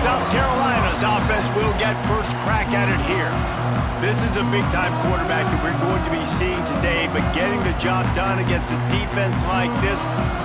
South Carolina's offense will get first crack at it here. This is a big-time quarterback that we're going to be seeing today, but getting the job done against a defense like this,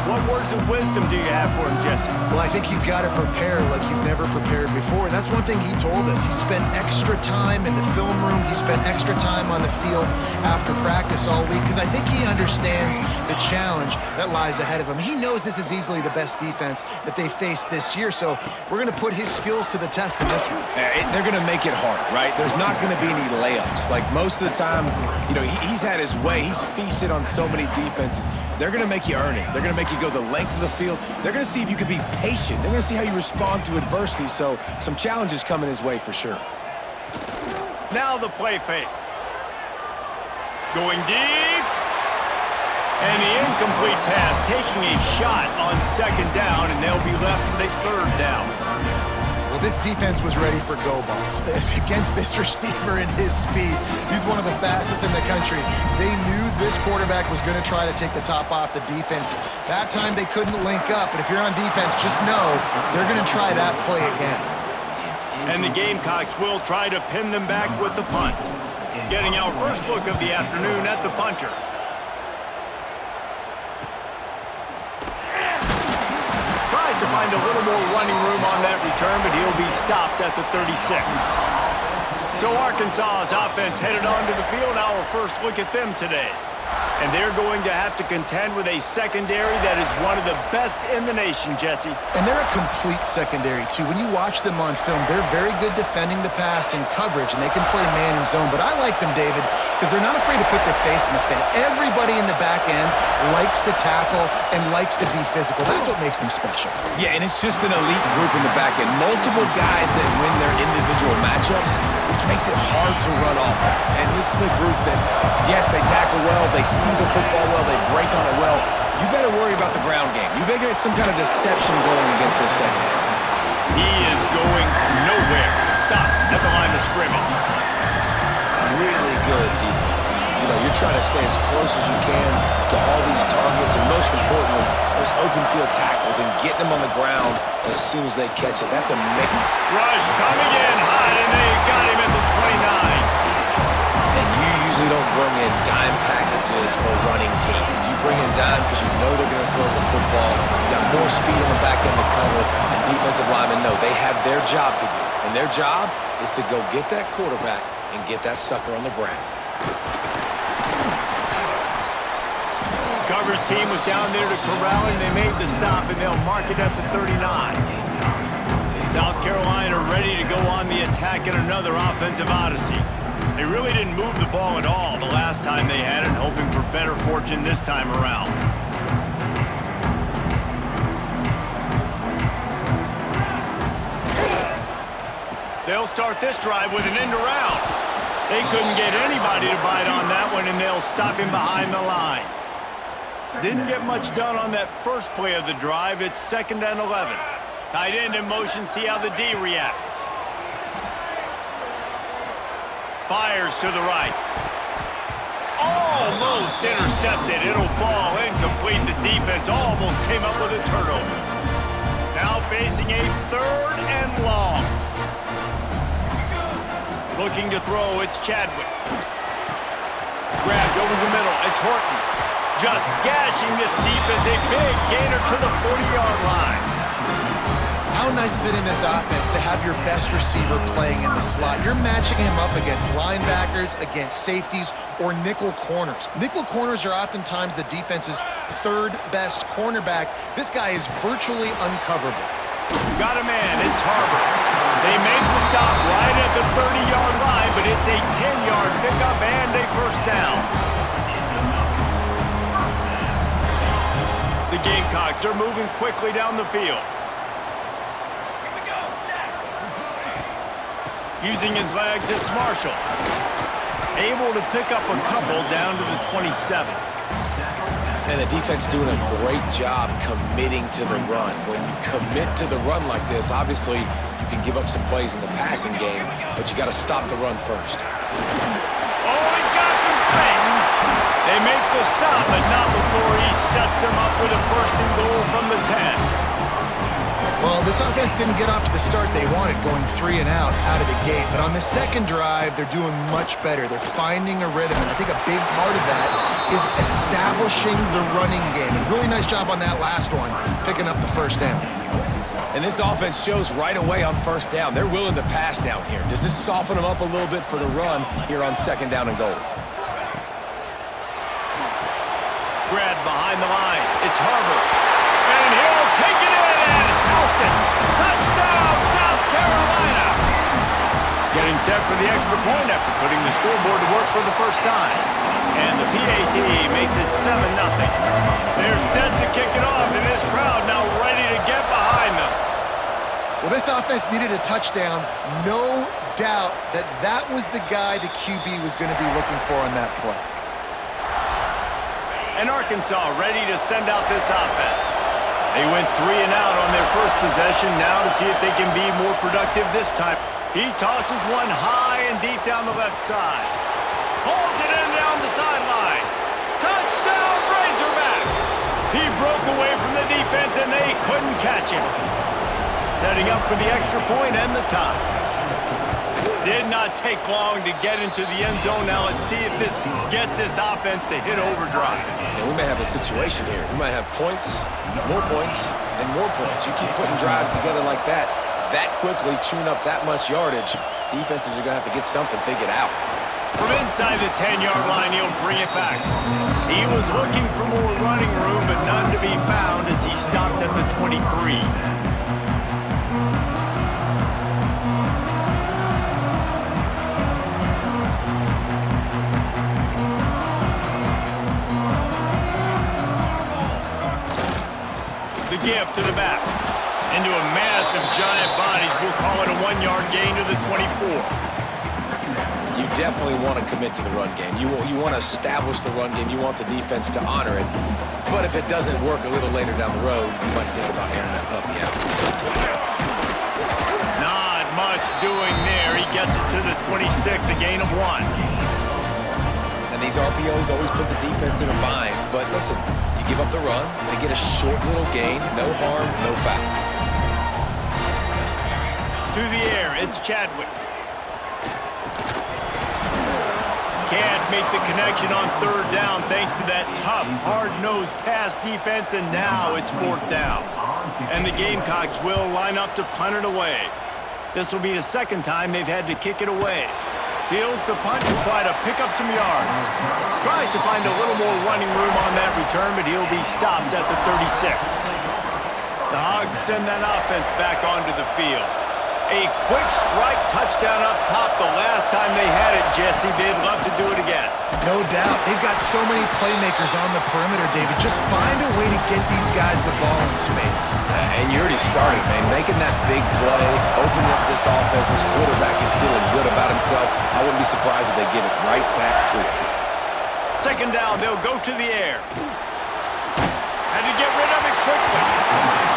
what words of wisdom do you have for him, Jesse? Well, I think you've got to prepare like you've never prepared before, and that's one thing he told us. He spent extra time in the film room. He spent extra time on the field after practice all week because I think he understands the challenge that lies ahead of him. He knows this is easily the best defense that they faced this year, so we're going to put his skills to the test in this one. They're going to make it hard, right? There's not going to be any layups. Like most of the time, you know, he's had his way. He's feasted on so many defenses. They're going to make you earn it. They're going to make you go the length of the field. They're going to see if you can be patient. They're going to see how you respond to adversity. So some challenges coming his way for sure. Now the play fake. Going deep. And the incomplete pass taking a shot on second down, and they'll be left with a third down. Well, this defense was ready for go balls against this receiver and his speed. He's one of the fastest in the country. They knew this quarterback was going to try to take the top off the defense. That time they couldn't link up, and if you're on defense, just know they're going to try that play again. And the Gamecocks will try to pin them back with the punt. Getting our first look of the afternoon at the punter. To find a little more running room on that return, but he'll be stopped at the 36. So Arkansas's offense headed onto the field. Our first look at them today. And they're going to have to contend with a secondary that is one of the best in the nation, Jesse. And they're a complete secondary, too. When you watch them on film, they're very good defending the pass and coverage, and they can play man and zone. But I like them, David, because they're not afraid to put their face in the fan. Everybody in the back end likes to tackle and likes to be physical. That's what makes them special. Yeah, and it's just an elite group in the back end. Multiple guys that win their individual matchups, which makes it hard to run offense. And this is a group that, yes, they tackle well, they see the football well, they break on it well. You better worry about the ground game. You better get some kind of deception going against this secondary. He is going nowhere. Stop at the line of scrimmage. Really good defense. You know, you're trying to stay as close as you can to all these targets, and most importantly, those open field tackles and getting them on the ground as soon as they catch it. That's amazing. Rush coming in high, and they got him at the 29. And you usually don't bring in dime packages for running teams. You bring in dime because you know they're going to throw the football. You got more speed on the back end to cover, and defensive linemen know they have their job to do. And their job is to go get that quarterback and get that sucker on the ground. Coverage team was down there to corral him. They made the stop, and they'll mark it at the 39. South Carolina ready to go on the attack in another offensive odyssey. They really didn't move the ball at all the last time they had it, hoping for better fortune this time around. They'll start this drive with an end around. They couldn't get anybody to bite on that one, and they'll stop him behind the line. Didn't get much done on that first play of the drive. It's 2nd and 11. Tight end in motion, see how the D reacts. Fires to the right. Almost intercepted. It'll fall incomplete. The defense almost came up with a turnover. Now facing a 3rd and long. Looking to throw, it's Chadwick. Grabbed over the middle, it's Horton. Just gashing this defense, a big gainer to the 40-yard line. How nice is it in this offense to have your best receiver playing in the slot? You're matching him up against linebackers, against safeties, or nickel corners. Nickel corners are oftentimes the defense's 3rd best cornerback. This guy is virtually uncoverable. Got a man, it's Harbor. They make the stop right at the 30-yard line, but it's a 10-yard pickup and a first down. The Gamecocks are moving quickly down the field. Using his legs, it's Marshall. Able to pick up a couple down to the 27. And the defense doing a great job committing to the run. When you commit to the run like this, obviously you can give up some plays in the passing game, but you got to stop the run first. Oh, he's got some space. They make the stop, but not before he sets them up with a 1st and goal from the 10. Well, this offense didn't get off to the start they wanted, going 3 and out of the gate. But on the second drive, they're doing much better. They're finding a rhythm, and I think a big part of that is establishing the running game. And really nice job on that last one, picking up the first down. And this offense shows right away on first down. They're willing to pass down here. Does this soften them up a little bit for the run here on second down and goal? Grab behind the line. It's Harbor. And he'll take it in and house it. Touchdown, South Carolina. Getting set for the extra point after putting the scoreboard to work for the first time. And the PAT makes it 7-0. They're set to kick it off, and this crowd now ready to get behind them. Well, this offense needed a touchdown. No doubt that that was the guy the QB was going to be looking for on that play. And Arkansas ready to send out this offense. They went 3 and out on their first possession, now to see if they can be more productive this time. He tosses one high and deep down the left side. Pulls it in down the sideline. Touchdown, Razorbacks! He broke away from the defense and they couldn't catch him. Setting up for the extra point and the tie. Did not take long to get into the end zone. Now let's see if this gets this offense to hit overdrive. And we may have a situation here. We might have points, and more points. You keep putting drives together like that quickly, chewing up that much yardage, defenses are going to have to get something figured out. From inside the 10-yard line, he'll bring it back. He was looking for more running room, but none to be found as he stopped at the 23. The gift to the back. Into a mass of giant bodies. We'll call it a 1-yard gain to the 24. You definitely want to commit to the run game. You want to establish the run game. You want the defense to honor it. But if it doesn't work a little later down the road, you might think about airing that puppy out. Not much doing there. He gets it to the 26, a gain of 1. And these RPOs always put the defense in a bind. But listen, you give up the run, they get a short little gain, no harm, no foul. To the air, it's Chadwick. Can't make the connection on third down thanks to that tough, hard-nosed pass defense, and now it's fourth down. And the Gamecocks will line up to punt it away. This will be the second time they've had to kick it away. Fields to punt and try to pick up some yards. Tries to find a little more running room on that return, but he'll be stopped at the 36. The Hogs send that offense back onto the field. A quick strike touchdown up top the last time they had it, Jesse. They'd love to do it again. No doubt. They've got so many playmakers on the perimeter, David. Just find a way to get these guys the ball in space. And you already started, man. Making that big play, opening up this offense. This quarterback is feeling good about himself. I wouldn't be surprised if they give it right back to him. Second down, they'll go to the air. Had to get rid of it quickly.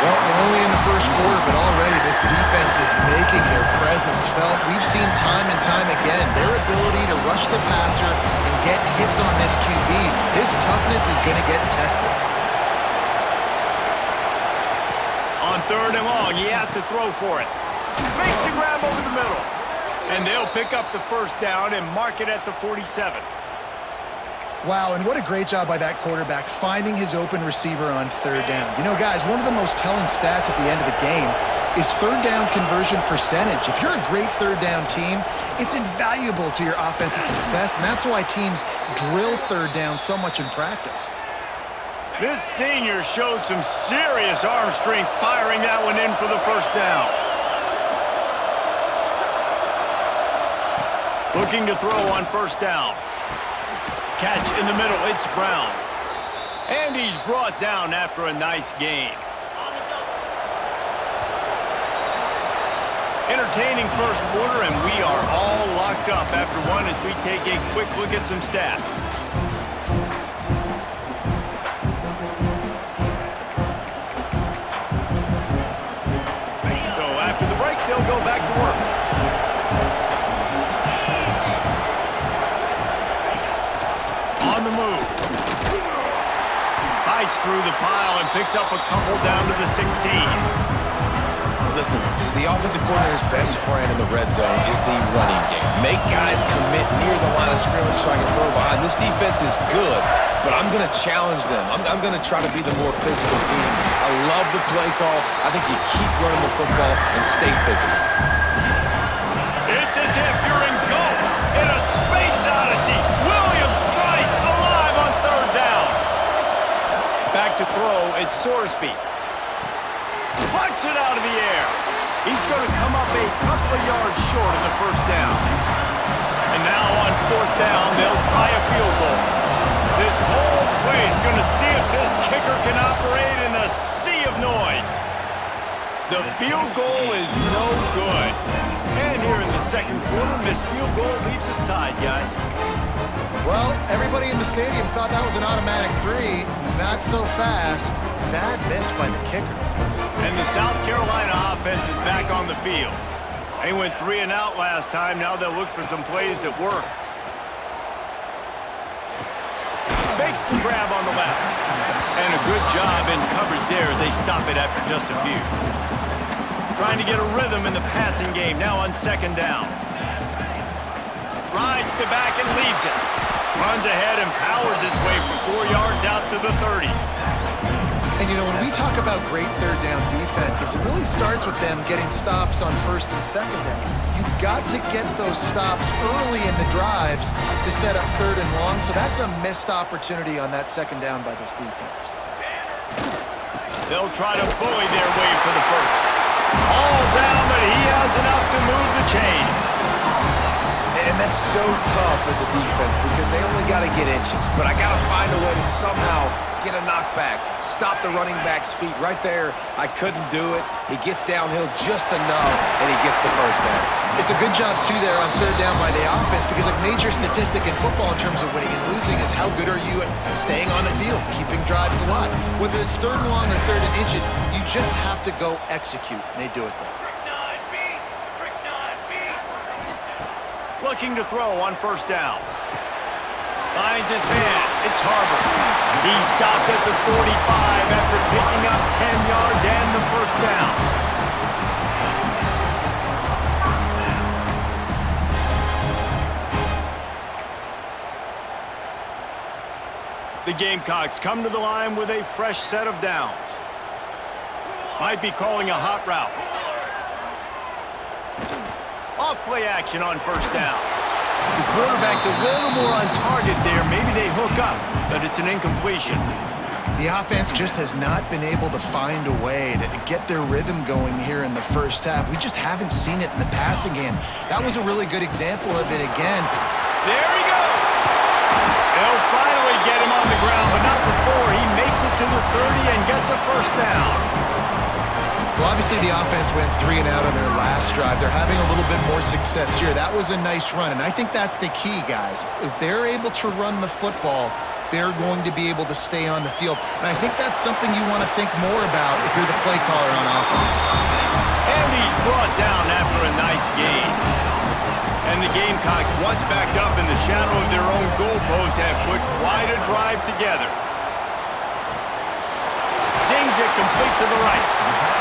Well, we're only in the first quarter, but already this defense is making their presence felt. We've seen time and time again their ability to rush the passer and get hits on this QB. His toughness is going to get tested. On third and long, he has to throw for it. Makes the grab over the middle. And they'll pick up the first down and mark it at the 47. Wow, and what a great job by that quarterback finding his open receiver on third down. You know, guys, one of the most telling stats at the end of the game is third down conversion percentage. If you're a great third down team, it's invaluable to your offensive success, and that's why teams drill third down so much in practice. This senior showed some serious arm strength firing that one in for the first down. Looking to throw on first down. Catch in the middle, it's Brown. And he's brought down after a nice gain. Entertaining first quarter, and we are all locked up after one as we take a quick look at some stats. So after the break, they'll go back to work. On the move. Fights through the pile and picks up a couple down to the 16. Listen, the offensive coordinator's best friend in the red zone is the running game. Make guys commit near the line of scrimmage so I can throw behind. This defense is good, but I'm going to challenge them. I'm going to try to be the more physical team. I love the play call. I think you keep running the football and stay physical. It's as if you're engulfed in a space odyssey. Williams-Brice alive on third down. Back to throw, it's Sorsby. Plucks it out of the air. He's going to come up a couple of yards short of the first down. And now on fourth down, they'll try a field goal. This whole play is going to see if this kicker can operate in a sea of noise. The field goal is no good. And here in the second quarter, this field goal leaves us tied, guys. Well, everybody in the stadium thought that was an automatic 3. Not so fast. Bad miss by the kicker. And the South Carolina offense is back on the field. They went 3 and out last time. Now they'll look for some plays that work. Makes the grab on the left. And a good job in coverage there as they stop it after just a few. Trying to get a rhythm in the passing game now on second down. Rides the back and leaves it. Runs ahead and powers his way for 4 yards out to the 30. And, you know, when we talk about great third down defenses, it really starts with them getting stops on first and second down. You've got to get those stops early in the drives to set up third and long, so that's a missed opportunity on that second down by this defense. They'll try to bully their way for the first. All down, but he has enough to move the chains. And that's so tough as a defense because they only got to get inches. But I got to find a way to somehow get a knockback, stop the running back's feet right there. I couldn't do it. He gets downhill just enough, and he gets the first down. It's a good job, too, there on third down by the offense because a major statistic in football in terms of winning and losing is how good are you at staying on the field, keeping drives alive. Whether it's third and long or third and inches, you just have to go execute, and they do it there. Looking to throw on first down. Finds his man. It's Harbor. He stopped at the 45 after picking up 10 yards and the first down. The Gamecocks come to the line with a fresh set of downs. Might be calling a hot route. Off-play action on first down. If the quarterback's a little more on target there, maybe they hook up, but it's an incompletion. The offense just has not been able to find a way to get their rhythm going here in the first half. We just haven't seen it in the passing game. That was a really good example of it again. There he goes! They'll finally get him on the ground, but not before he makes it to the 30 and gets a first down. Well, obviously the offense went 3 and out on their last drive. They're having a little bit more success here. That was a nice run, and I think that's the key, guys. If they're able to run the football, they're going to be able to stay on the field. And I think that's something you want to think more about if you're the play caller on offense. And he's brought down after a nice gain. And the Gamecocks, once backed up in the shadow of their own goalpost, have put quite a drive together. Zings it complete to the right.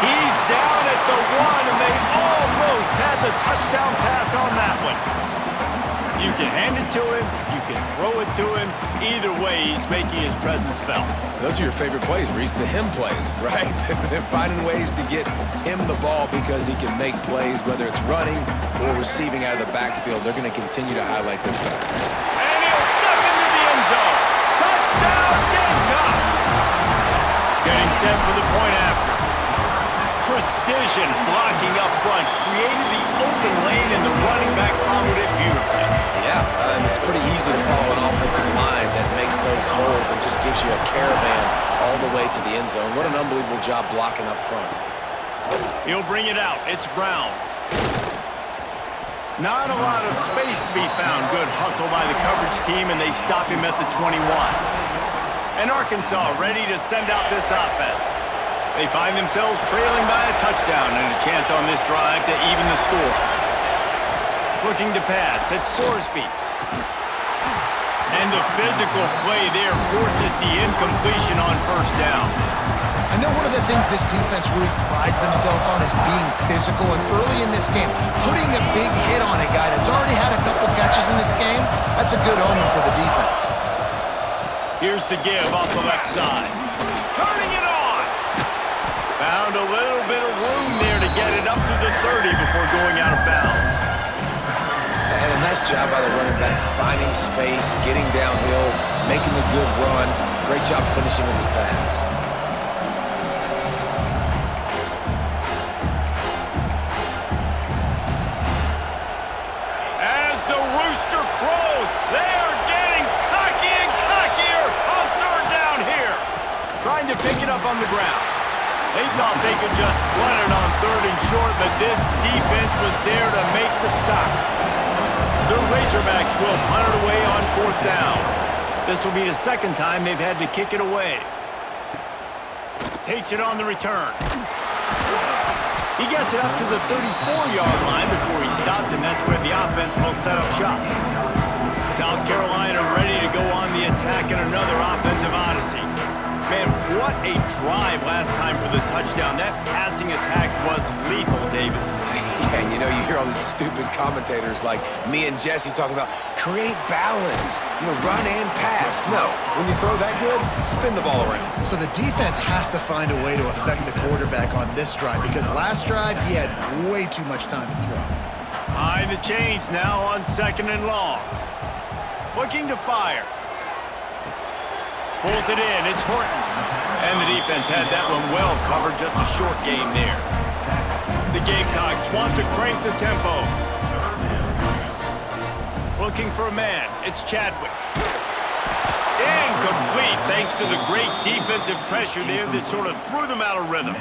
He's down at the 1, and they almost had the touchdown pass on that one. You can hand it to him, you can throw it to him. Either way, he's making his presence felt. Those are your favorite plays, Reese, the him plays, right? They're finding ways to get him the ball because he can make plays, whether it's running or receiving out of the backfield. They're going to continue to highlight this guy. And he'll step into the end zone. Touchdown, Gamecocks! Getting set for the point after. Precision blocking up front created the open lane, and the running back followed it beautifully. Yeah, and it's pretty easy to follow an offensive line that makes those holes and just gives you a caravan all the way to the end zone. What an unbelievable job blocking up front. He'll bring it out. It's Brown. Not a lot of space to be found. Good hustle by the coverage team, and they stop him at the 21. And Arkansas ready to send out this offense. They find themselves trailing by a touchdown and a chance on this drive to even the score. Looking to pass, it's Sorsby. And the physical play there forces the incompletion on first down. I know one of the things this defense really prides themselves on is being physical, and early in this game, putting a big hit on a guy that's already had a couple catches in this game, that's a good omen for the defense. Here's the give off the left side. Turning it on! Found a little bit of room there to get it up to the 30 before going out of bounds. And a nice job by the running back, finding space, getting downhill, making the good run. Great job finishing with his pads. As the rooster crows, they are getting cocky and cockier on third down here. Trying to pick it up on the ground. They thought they could just run it on third and short, but this defense was there to make the stop. The Razorbacks will punt it away on fourth down. This will be the second time they've had to kick it away. Takes it on the return. He gets it up to the 34-yard line before he stopped, and that's where the offense will set up shop. South Carolina ready to go on the attack in another offensive odyssey. Man, what a drive last time for the touchdown. That passing attack was lethal, David. Yeah, and you know, you hear all these stupid commentators like me and Jesse talking about create balance, run and pass. No, when you throw that good, spin the ball around. So the defense has to find a way to affect the quarterback on this drive, because last drive he had way too much time to throw. High the chains now on second and long. Looking to fire. Pulls it in, it's Horton. And the defense had that one well covered, just a short game there. The Gamecocks want to crank the tempo. Looking for a man, it's Chadwick. Incomplete, thanks to the great defensive pressure there that sort of threw them out of rhythm.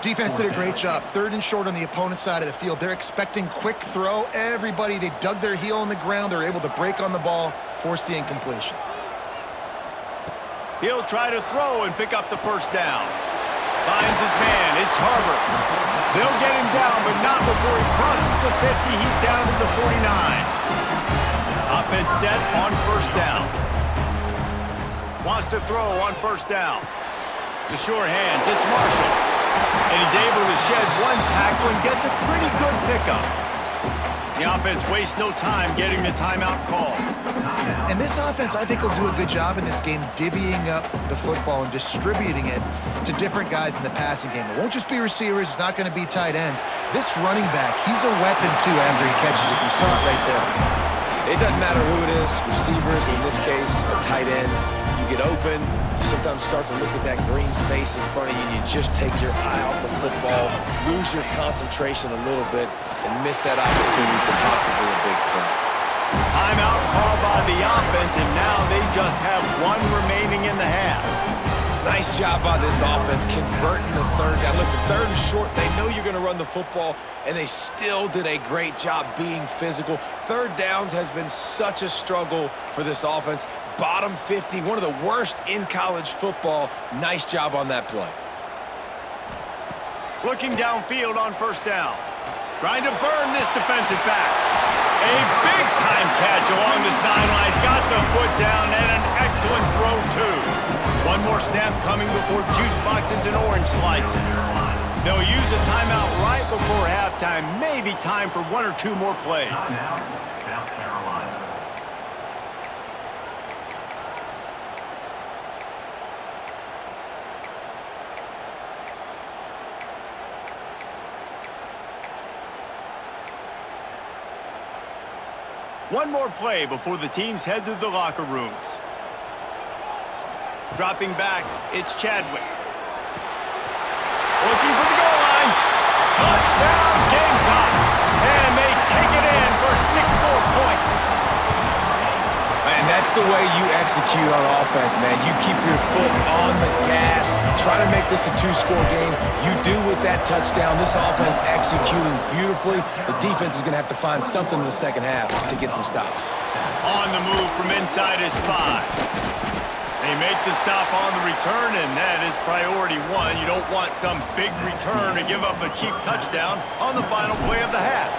Defense did a great job. Third and short on the opponent's side of the field. They're expecting quick throw. Everybody, they dug their heel in the ground. They're able to break on the ball, force the incompletion. He'll try to throw and pick up the first down. Finds his man, it's Harbor. They'll get him down, but not before he crosses the 50. He's down to the 49. Offense set on first down. Wants to throw on first down. The sure hands, it's Marshall. And he's able to shed one tackle and gets a pretty good pickup. The offense wastes no time getting the timeout call. And this offense, I think, will do a good job in this game divvying up the football and distributing it to different guys in the passing game. It won't just be receivers. It's not going to be tight ends. This running back, he's a weapon, too, after he catches it. You saw it right there. It doesn't matter who it is, receivers, in this case, a tight end. You get open, you sometimes start to look at that green space in front of you, and you just take your eye off the football, lose your concentration a little bit, and miss that opportunity for possibly a big play. Timeout called by the offense, and now they just have one remaining in the half. Nice job by this offense converting the third down. Listen, third and short, they know you're going to run the football, and they still did a great job being physical. Third downs has been such a struggle for this offense. Bottom 50, one of the worst in college football. Nice job on that play. Looking downfield on first down. Trying to burn this defensive back. A big-time catch along the sideline. Got the foot down and an excellent throw, too. One more snap coming before juice boxes and orange slices. They'll use a timeout right before halftime. Maybe time for one or two more plays. South Carolina. One more play before the teams head to the locker rooms. Dropping back, it's Chadwick. Looking for the goal line. Touchdown, Gamecocks. And they take it in for 6 more points. And that's the way you execute on offense, man. You keep your foot on the gas. Try to make this a 2-score game. You do with that touchdown. This offense executing beautifully. The defense is going to have to find something in the second half to get some stops. On the move from inside his 5. They make the stop on the return, and that is priority 1. You don't want some big return to give up a cheap touchdown on the final play of the half.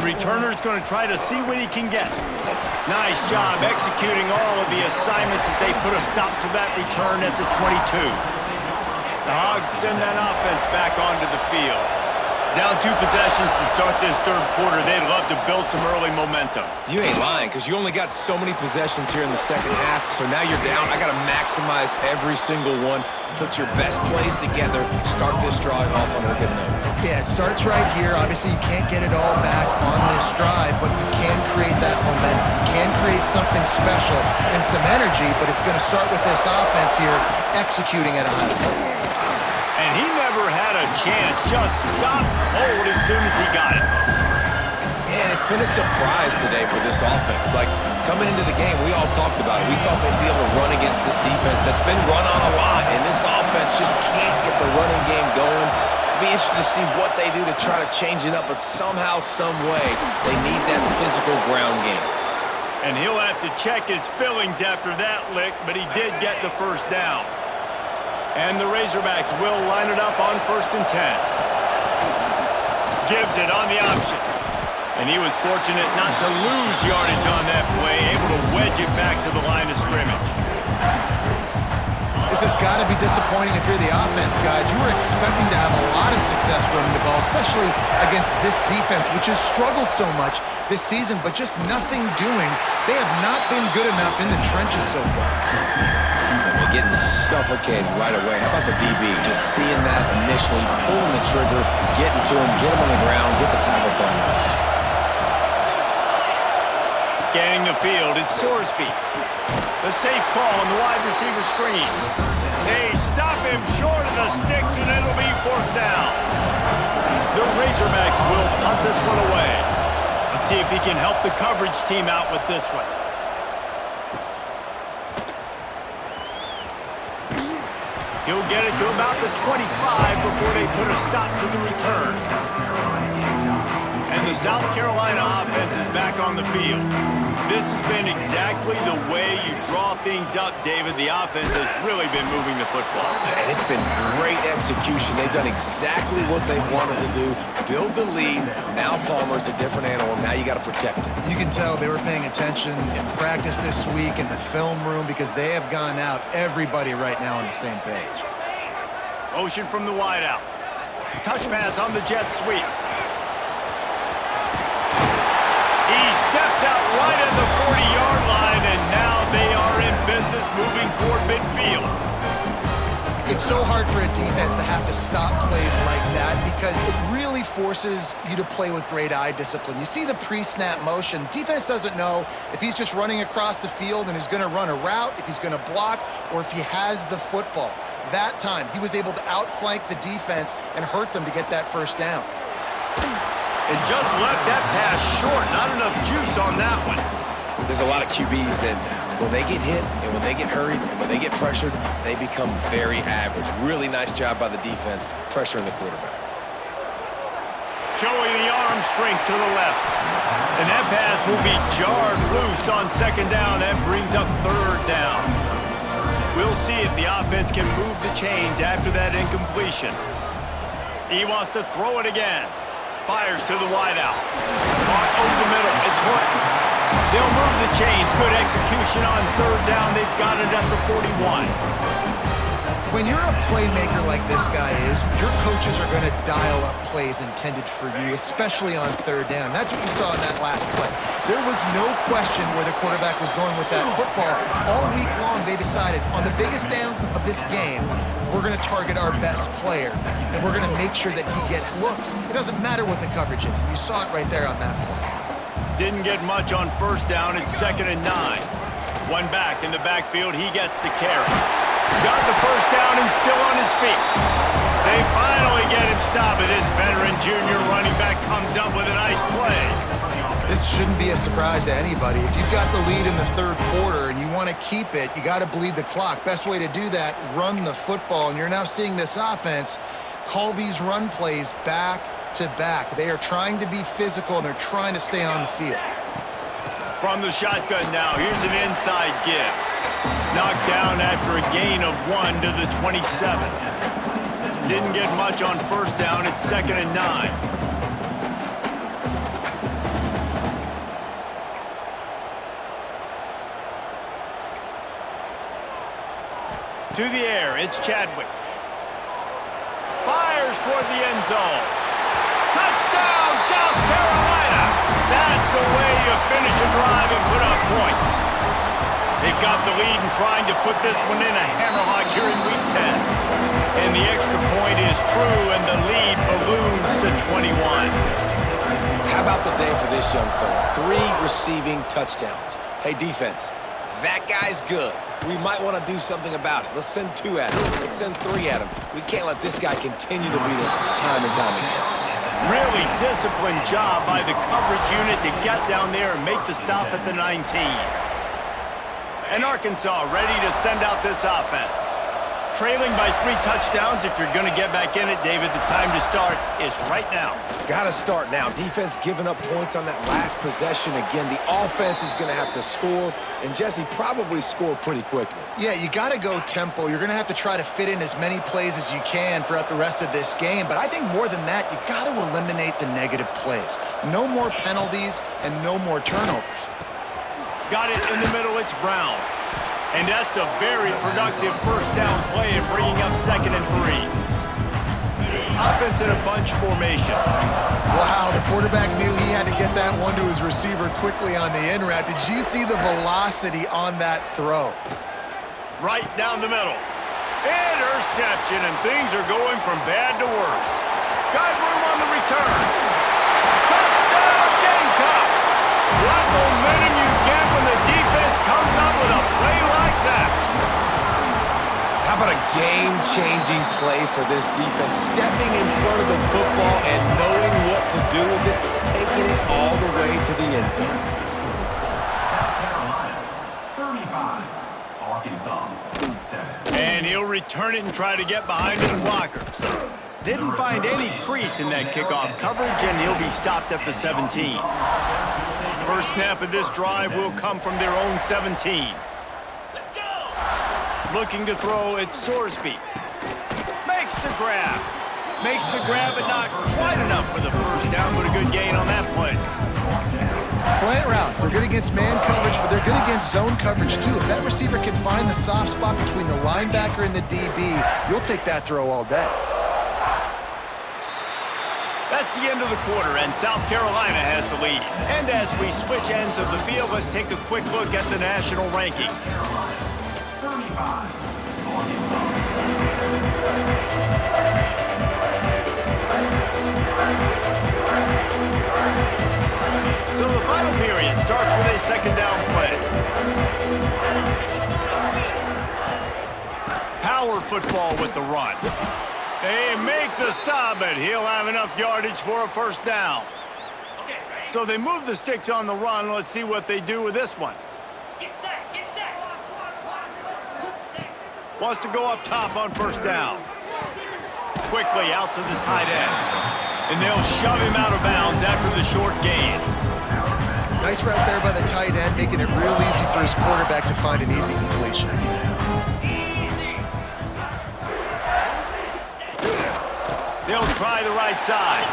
The returner's going to try to see what he can get. Nice job executing all of the assignments as they put a stop to that return at the 22. The Hogs send that offense back onto the field. Down 2 possessions to start this third quarter. They'd love to build some early momentum. You ain't lying, because you only got so many possessions here in the second half, so now you're down. I got to maximize every single one. Put your best plays together. Start this drive off on a good note. Yeah, it starts right here. Obviously, you can't get it all back on this drive, but you can create that momentum. You can create something special and some energy, but it's going to start with this offense here executing at a high level. And he never had a chance. Just stopped cold as soon as he got it. Yeah, it's been a surprise today for this offense. Like, coming into the game, we all talked about it. We thought they'd be able to run against this defense that's been run on a lot, and this offense just can't get the running game going. It'll be interesting to see what they do to try to change it up, but somehow, some way, they need that physical ground game. And he'll have to check his feelings after that lick, but he did get the first down. And the Razorbacks will line it up on 1st and 10. Gives it on the option. And he was fortunate not to lose yardage on that play, able to wedge it back to the line of scrimmage. This has got to be disappointing if you're the offense, guys. You were expecting to have a lot of success running the ball, especially against this defense, which has struggled so much this season, but just nothing doing. They have not been good enough in the trenches so far. They're getting suffocated right away. How about the DB? Just seeing that initially, pulling the trigger, getting to him, get him on the ground, get the tackle for a loss. Scanning the field, it's Sorsby. The safe call on the wide receiver screen. They stop him short of the sticks, and it'll be 4th down. The Razorbacks will punt this one away. Let's see if he can help the coverage team out with this one. He'll get it to about the 25 before they put a stop to the return. And the South Carolina offense is back on the field. This has been exactly the way you draw things up, David. The offense has really been moving the football. And it's been great execution. They've done exactly what they wanted to do. Build the lead. Now Palmer's a different animal. Now you got to protect it. You can tell they were paying attention in practice this week in the film room because they have gone out, everybody right now on the same page. Motion from the wideout. Touch pass on the jet sweep. He steps out right at the 40-yard line, and now they are in business moving toward midfield. It's so hard for a defense to have to stop plays like that because it really forces you to play with great eye discipline. You see the pre-snap motion. Defense doesn't know if he's just running across the field and is going to run a route, if he's going to block, or if he has the football. That time, he was able to outflank the defense and hurt them to get that first down. And just left that pass short. Not enough juice on that one. There's a lot of QBs that when they get hit and when they get hurried and when they get pressured, they become very average. Really nice job by the defense, pressuring the quarterback. Showing the arm strength to the left. And that pass will be jarred loose on 2nd down. That brings up 3rd down. We'll see if the offense can move the chains after that incompletion. He wants to throw it again. Fires to the wideout. Caught over the middle. It's Horton. They'll move the chains. Good execution on 3rd down. They've got it at the 41. When you're a playmaker like this guy is, your coaches are going to dial up plays intended for you, especially on 3rd down. That's what you saw in that last play. There was no question where the quarterback was going with that football. All week long, they decided on the biggest downs of this game, we're going to target our best player, and we're going to make sure that he gets looks. It doesn't matter what the coverage is. You saw it right there on that play. Didn't get much on 1st down. It's 2nd and 9. One back in the backfield. He gets the carry. Got the first down and still on his feet. They finally get him stopped. This veteran junior running back comes up with a nice play. This shouldn't be a surprise to anybody. If you've got the lead in the 3rd quarter and you want to keep it, you got to bleed the clock. Best way to do that, run the football. And you're now seeing this offense call these run plays back to back. They are trying to be physical and they're trying to stay on the field. From the shotgun now, here's an inside give. Knocked down after a gain of 1 to the 27. Didn't get much on 1st down. It's 2nd and 9. To the air, it's Chadwick. Fires toward the end zone. Touchdown, South Carolina! That's the way you finish a drive and put up points. They've got the lead and trying to put this one in a hammerlock here in Week 10. And the extra point is true, and the lead balloons to 21. How about the day for this young fella? 3 receiving touchdowns. Hey, defense, that guy's good. We might want to do something about it. Let's send 2 at him. Let's send 3 at him. We can't let this guy continue to beat us time and time again. Really disciplined job by the coverage unit to get down there and make the stop at the 19. And Arkansas ready to send out this offense. Trailing by 3 touchdowns. If you're going to get back in it, David, the time to start is right now. Got to start now. Defense giving up points on that last possession. Again, the offense is going to have to score, and Jesse probably score pretty quickly. Yeah, you got to go tempo. You're going to have to try to fit in as many plays as you can throughout the rest of this game. But I think more than that, you got to eliminate the negative plays. No more penalties and no more turnovers. Got it in the middle, it's Brown. And that's a very productive first down play and bringing up 2nd and 3. Offense in a bunch formation. Wow, the quarterback knew he had to get that one to his receiver quickly on the in route. Did you see the velocity on that throw? Right down the middle. Interception, and things are going from bad to worse. Got room on the return. Touchdown, Gamecocks! What momentum you get when the defense comes up with a play like that. How about a game-changing play for this defense? Stepping in front of the football and knowing what to do with it, taking it all the way to the end zone. South Carolina, 35. Arkansas, 7. And he'll return it and try to get behind his blockers. Didn't find any crease in that kickoff coverage, and he'll be stopped at the 17. First snap of this drive will come from their own 17. Let's go! Looking to throw, it's Sorsby. Makes the grab. Makes the grab, but not quite enough for the first down, but a good gain on that play. Slant routes, they're good against man coverage, but they're good against zone coverage too. If that receiver can find the soft spot between the linebacker and the DB, you'll take that throw all day. That's the end of the quarter, and South Carolina has the lead. And as we switch ends of the field, let's take a quick look at the national rankings. 35. So the final period starts with a 2nd down play. Power football with the run. They make the stop, but he'll have enough yardage for a first down. So they move the sticks on the run. Let's see what they do with this one. Get set, get set. Wants to go up top on first down. Quickly out to the tight end. And they'll shove him out of bounds after the short gain. Nice route there by the tight end, making it real easy for his quarterback to find an easy completion. They'll try the right side.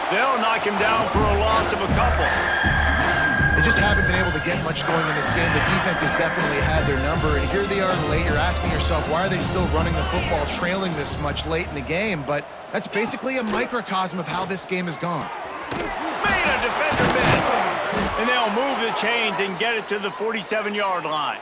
They'll knock him down for a loss of a couple. They just haven't been able to get much going in this game. The defense has definitely had their number, and here they are late. You're asking yourself, why are they still running the football trailing this much late in the game? But that's basically a microcosm of how this game has gone. Made a defender miss. And they'll move the chains and get it to the 47-yard line.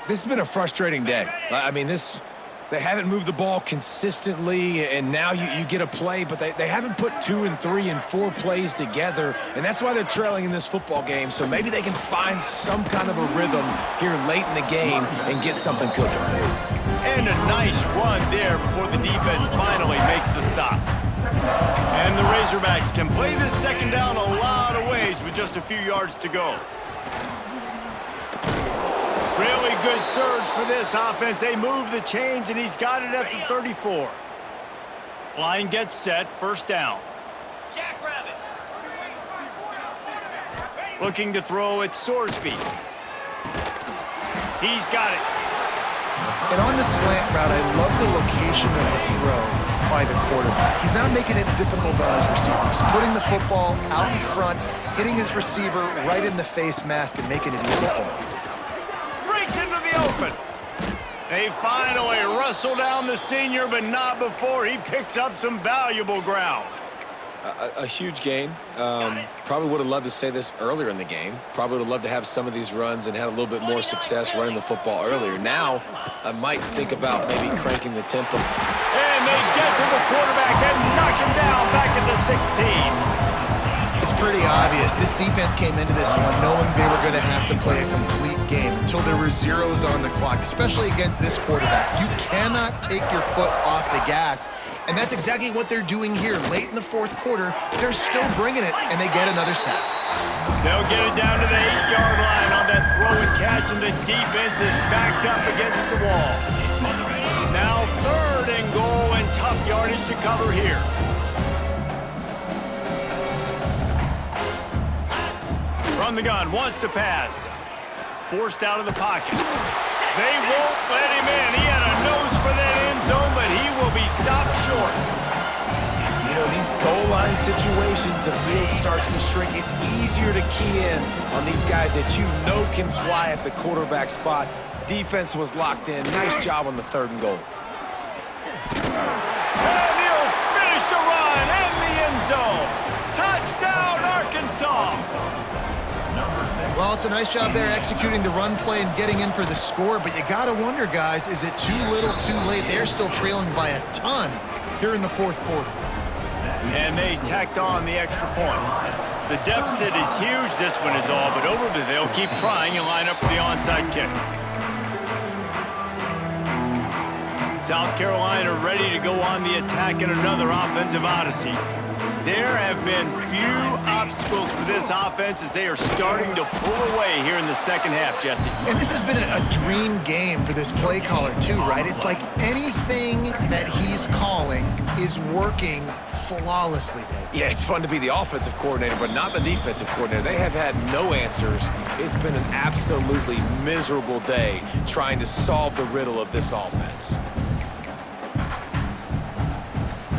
This has been a frustrating day. I mean, they haven't moved the ball consistently, and now you get a play, but they haven't put 2 and 3 and 4 plays together, and that's why they're trailing in this football game. So maybe they can find some kind of a rhythm here late in the game and get something cooking. And a nice run there before the defense finally makes the stop. And the Razorbacks can play this 2nd down a lot of ways with just a few yards to go. Really good surge for this offense. They move the chains, and he's got it at the 34. Line gets set, first down. Jackrabbit. Looking to throw, it's Sorsby. He's got it. And on the slant route, I love the location of the throw by the quarterback. He's not making it difficult on his receiver. He's putting the football out in front, hitting his receiver right in the face mask and making it easy for him. Breaks into the open. They finally wrestle down the senior, but not before he picks up some valuable ground. A huge game. Probably would have loved to say this earlier in the game. Probably would have loved to have some of these runs and had a little bit more success running the football earlier. Now, I might think about maybe cranking the tempo. And they get to the quarterback and knock him down back at the 16. It's pretty obvious. This defense came into this one knowing they were going to have to play a complete game until there were zeros on the clock, especially against this quarterback. You cannot take your foot off the gas, and that's exactly what they're doing here. Late in the fourth quarter, they're still bringing it, and they get another sack. They'll get it down to the 8-yard line on that throw and catch, and the defense is backed up against the wall. Now 3rd and goal, and tough yardage to cover here. From the gun, wants to pass. Forced out of the pocket. They won't let him in. He had a nose for that end zone, but he will be stopped short. You know, these goal line situations, the field starts to shrink. It's easier to key in on these guys that you know can fly at the quarterback spot. Defense was locked in. Nice job on the 3rd and goal. And he'll finish the run in the end zone. Touchdown, Arkansas. Well, it's a nice job there executing the run play and getting in for the score, but you got to wonder, guys, is it too little too late? They're still trailing by a ton here in the fourth quarter. And they tacked on the extra point. The deficit is huge, this one is all, but over to they'll keep trying and line up for the onside kick. South Carolina ready to go on the attack in another offensive odyssey. There have been few obstacles for this offense as they are starting to pull away here in the second half, Jesse. And this has been a dream game for this play caller, too, right? It's like anything that he's calling is working flawlessly. Yeah, it's fun to be the offensive coordinator, but not the defensive coordinator. They have had no answers. It's been an absolutely miserable day trying to solve the riddle of this offense.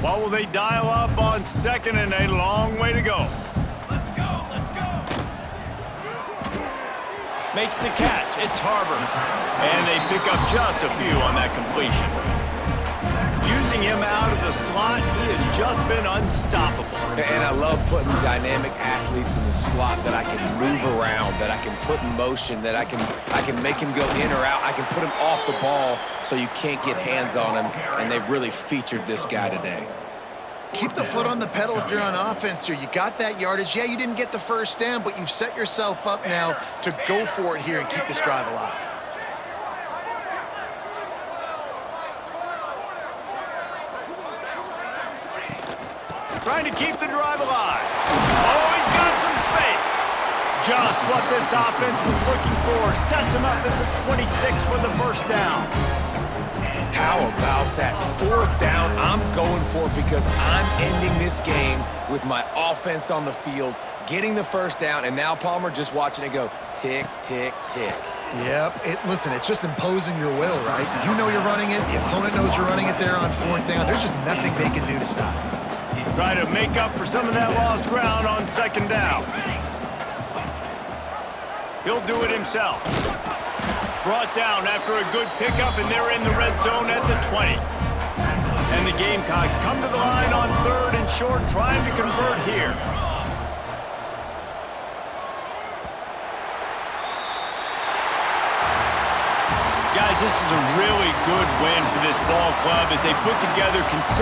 What will they dial up on 2nd and a long way to go? Let's go, let's go. Makes the catch. It's Harbor. And they pick up just a few on that completion. Using him out of the slot, he has just been unstoppable. And I love putting dynamic athletes in the slot that I can move around, that I can put in motion, that I can make him go in or out. I can put him off the ball so you can't get hands on him, and they've really featured this guy today. Keep the foot on the pedal if you're on offense here. You got that yardage. Yeah, you didn't get the first down, but you've set yourself up now to go for it here and keep this drive alive. Trying to keep the drive alive. Oh, he's got some space. Just what this offense was looking for. Sets him up at the 26 with the first down. How about that 4th down? I'm going for it because I'm ending this game with my offense on the field, getting the first down, and now, Palmer, just watching it go tick, tick, tick. Yep. Listen, it's just imposing your will, right? You know you're running it. The opponent knows you're running it there on 4th down. There's just nothing they can do to stop it. Trying to make up for some of that lost ground on 2nd down. He'll do it himself. Brought down after a good pickup, and they're in the red zone at the 20. And the Gamecocks come to the line on 3rd and short, trying to convert here. Guys, this is a really good win for this ball club as they put together consistent